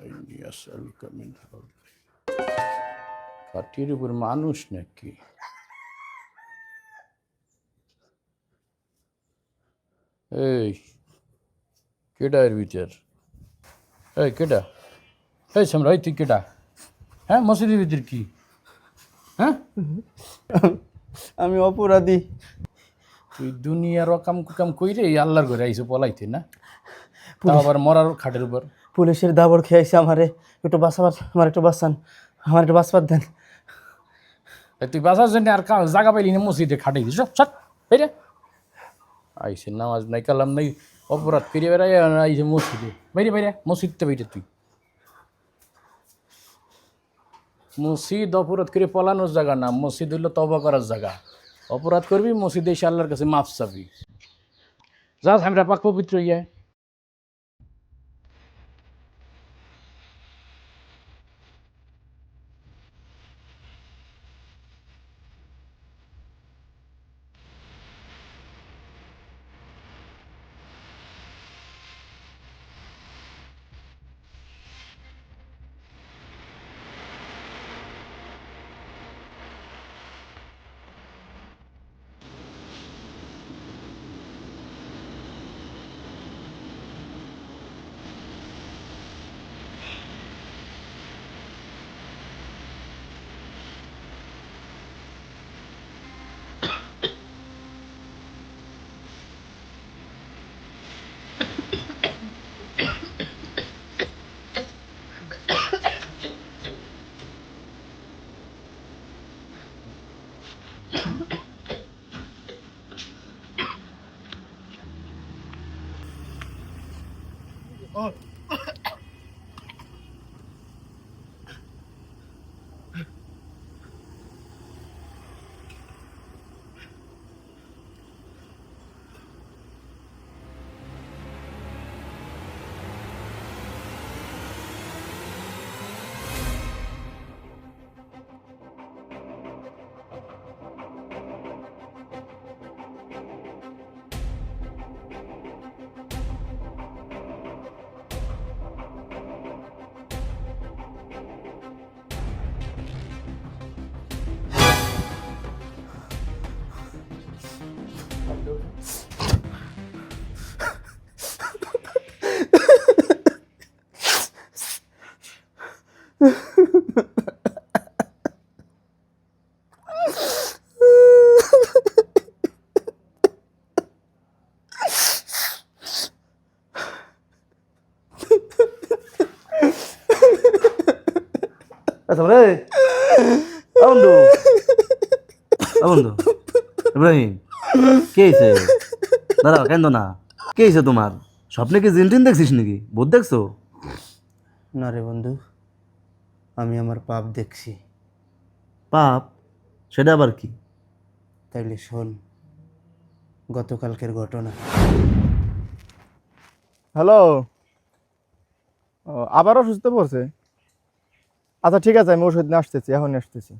ইন্নী আসআলুকা মিন ফাদলি। খাটির উপর মানুষ নাকি? এই কেডা এর ভিতর? এই কেডা? এই সামরা, তুই কেডা? হ্যাঁ, মসজিদের ভিতর কি? হ্যাঁ, আমি অপরাধী। তুই দুনিয়ার অকাম কুকাম কইরে এই আল্লাহর ঘরে আইসে পলাইতে না? তাও আবার মরার খাটের উপর। পুলিশের দাবড় খেয়েছে আমারে, একটু বাঁচাবার, আমার একটু বাঁচান, আমার একটু বাঁচবার দেন। তুই বাঁচার জন্য আর জায়গা পাইলি না, মসজিদে খাটাই দিস সব বাইরে আইসে, নামাজ নাই কালাম নাই, অপরাধ করে বেড়াই আইসে মসজিদে। বাইরে বাইরে মসজিদতে বাইরে তুই। মসজিদ অপরাধ করে পলানোর জায়গা না, মসজিদ হইলো তওবা করার জায়গা। অপরাধ করবি মসজিদে এসে আল্লাহর কাছে মাফ চাবি। যা আমরা পাক পবিত্র ইয়ে। আচ্ছা রে বন্ধু, বন্ধু ইব্রাহিম, কে হয়েছে? দাঁড়াও, কেন না, কে হয়েছে তোমার? স্বপ্নে কি জিন টিন দেখছিস নাকি? ভূত দেখছো? না রে বন্ধু, আমি আমার পাপ দেখছি। পাপ? সেটা আবার কি? তাইলে শোন গতকালকের ঘটনা। হ্যালো, আবার অসুস্থ পড়ছে? আচ্ছা ঠিক আছে, আমি ওষুধ নিয়ে আসতেছি, এখনই আসতেছি।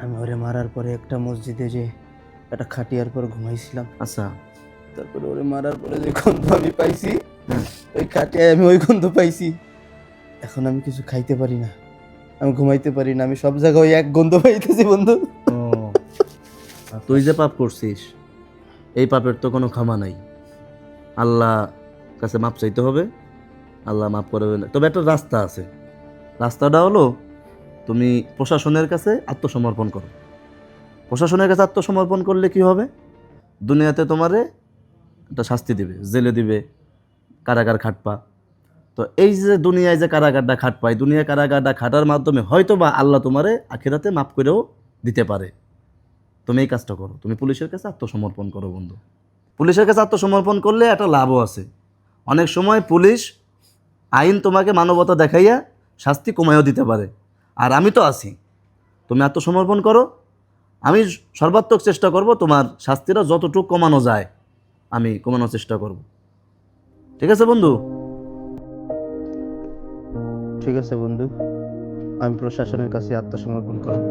আমি ওরে মারার পরে একটা মসজিদে যে একটা খাটিয়ার পর ঘুমাইছিলাম। আচ্ছা, তারপরে ওরে মারার পরে যে গন্ধ আমি পাইছি, ওই খাটিয়ায় আমি ওই গন্ধ পাইছি। এখন আমি কিছু খাইতে পারি না, আমি ঘুমাইতে পারি না, আমি সব জায়গায় ওই এক গন্ধ পাইতেছি বন্ধু। ও, তুই যে পাপ করছিস এই পাপের তো কোনো ক্ষমা নাই। আল্লাহ কাছে মাপ চাইতে হবে, আল্লাহ মাফ করবে না। তবে একটা রাস্তা আছে, রাস্তাটা হলো তুমি প্রশাসনের কাছে আত্মসমর্পণ করো। প্রশাসনের কাছে আত্মসমর্পণ করলে কি হবে, দুনিয়াতে তোমারে একটা শাস্তি দিবে, জেলে দিবে, কারাগার খাটপা। তো এই যে দুনিয়ায় যে কারাগারটা খাটপাই, দুনিয়া কারাগারটা খাটার মাধ্যমে হয়তো বা আল্লাহ তোমারে আখিরাতে মাফ করেও দিতে পারে। তুমি এই কাজটা করো, তুমি পুলিশের কাছে আত্মসমর্পণ করো বন্ধু। পুলিশের কাছে আত্মসমর্পণ করলে একটা লাভও আছে। অনেক সময় পুলিশ আইন তোমাকে মানবতা দেখাইয়া শাস্তি কমাইও দিতে পারে। আর আমি তো আছি, তুমি আত্মসমর্পণ করো, আমি সর্বাত্মক চেষ্টা করব তোমার শাস্তিটা যতটুকু কমানো যায় আমি কমানোর চেষ্টা করব। ঠিক আছে বন্ধু? ঠিক আছে বন্ধু, আমি প্রশাসনের কাছে আত্মসমর্পণ করব।